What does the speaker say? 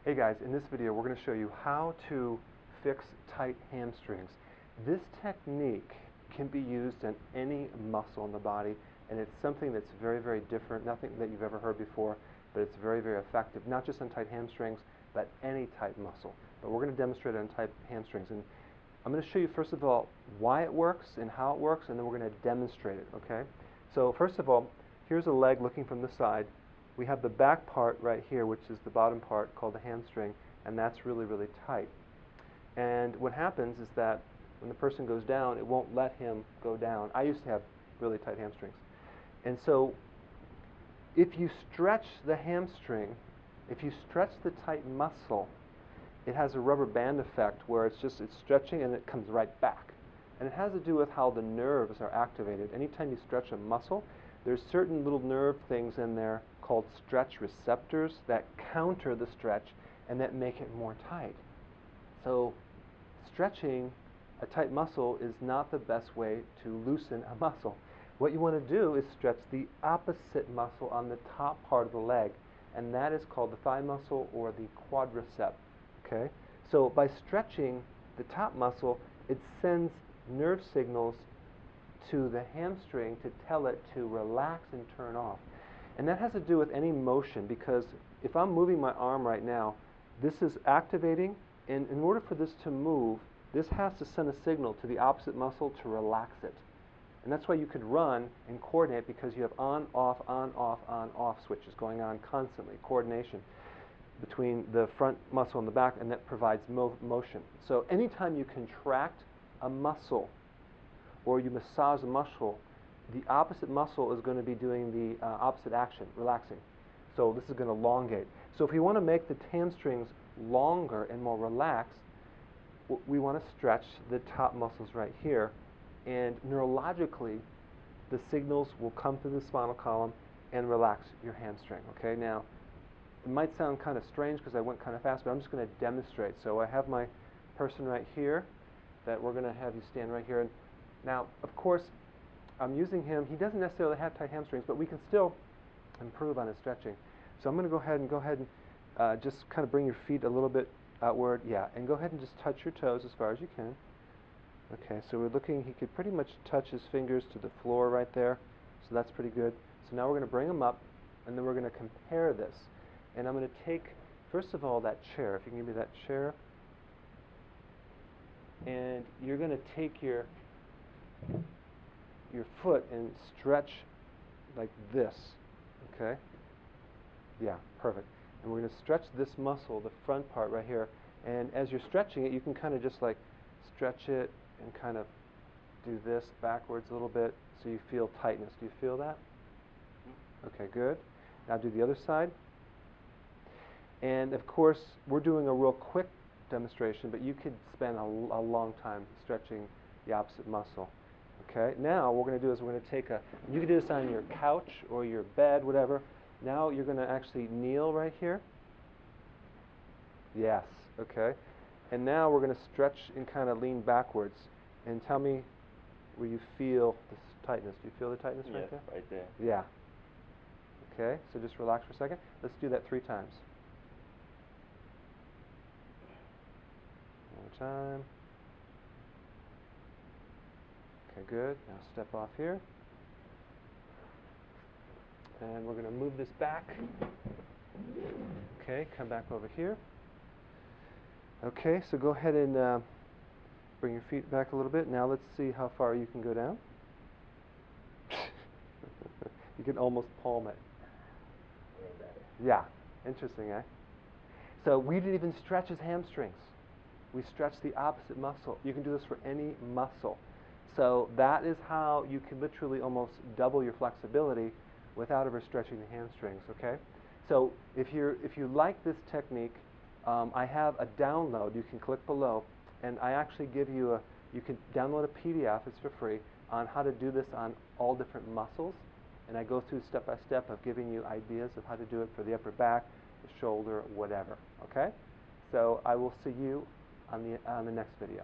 Hey guys, in this video we're going to show you how to fix tight hamstrings. This technique can be used in any muscle in the body, and it's something that's very, very different, nothing that you've ever heard before, but it's very, very effective, not just on tight hamstrings, but any tight muscle. But we're going to demonstrate it on tight hamstrings. And I'm going to show you first of all why it works and how it works, and then we're going to demonstrate it, okay? So first of all, here's a leg looking from the side. We have the back part right here, which is the bottom part called the hamstring, and that's really, really tight. And what happens is that when the person goes down, it won't let him go down. I used to have really tight hamstrings. And so if you stretch the hamstring, if you stretch the tight muscle, it has a rubber band effect where it's stretching and it comes right back. And it has to do with how the nerves are activated. Anytime you stretch a muscle, there's certain little nerve things in there called stretch receptors that counter the stretch and that make it more tight. So stretching a tight muscle is not the best way to loosen a muscle. What you want to do is stretch the opposite muscle on the top part of the leg, and that is called the thigh muscle or the quadricep. Okay? So by stretching the top muscle, it sends nerve signals to the hamstring to tell it to relax and turn off. And that has to do with any motion, because if I'm moving my arm right now, this is activating, and in order for this to move, this has to send a signal to the opposite muscle to relax it. And that's why you could run and coordinate, because you have on, off, switches going on constantly, coordination between the front muscle and the back, and that provides motion. So anytime you contract a muscle or you massage a muscle, the opposite muscle is going to be doing the opposite action, relaxing. So this is going to elongate. So if we want to make the hamstrings longer and more relaxed, we want to stretch the top muscles right here, and neurologically the signals will come through the spinal column and relax your hamstring. Okay, now it might sound kind of strange because I went kind of fast, but I'm just going to demonstrate. So I have my person right here that we're going to have you stand right here. And now, of course, I'm using him. He doesn't necessarily have tight hamstrings, but we can still improve on his stretching. So I'm going to go ahead and just kind of bring your feet a little bit outward. Yeah, and go ahead and just touch your toes as far as you can. Okay, so we're looking, he could pretty much touch his fingers to the floor right there. So that's pretty good. So now we're going to bring him up, and then we're going to compare this. And I'm going to take, first of all, that chair. If you can give me that chair. And you're going to take your foot and stretch like this, okay? Yeah, perfect. And we're going to stretch this muscle, the front part right here. And as you're stretching it, you can kind of just like stretch it and kind of do this backwards a little bit so you feel tightness. Do you feel that? Okay, good. Now do the other side. And of course, we're doing a real quick demonstration, but you could spend a long time stretching the opposite muscle. Okay, now what we're going to do is we're going to take you can do this on your couch or your bed, whatever. Now you're going to actually kneel right here. Yes, okay. And now we're going to stretch and kind of lean backwards. And tell me where you feel this tightness. Do you feel the tightness right there? Right there. Yeah. Okay, so just relax for a second. Let's do that 3 times. One more time. Okay, good. Now step off here. And we're going to move this back. Okay, come back over here. Okay, so go ahead and bring your feet back a little bit. Now let's see how far you can go down. You can almost palm it. Yeah, interesting, eh? So we didn't even stretch his hamstrings. We stretched the opposite muscle. You can do this for any muscle. So that is how you can literally almost double your flexibility without ever stretching the hamstrings, okay? So if you like this technique, I have a download. You can click below, and I actually give you you can download a PDF, it's for free, on how to do this on all different muscles. And I go through step by step of giving you ideas of how to do it for the upper back, the shoulder, whatever, okay? So I will see you on the next video.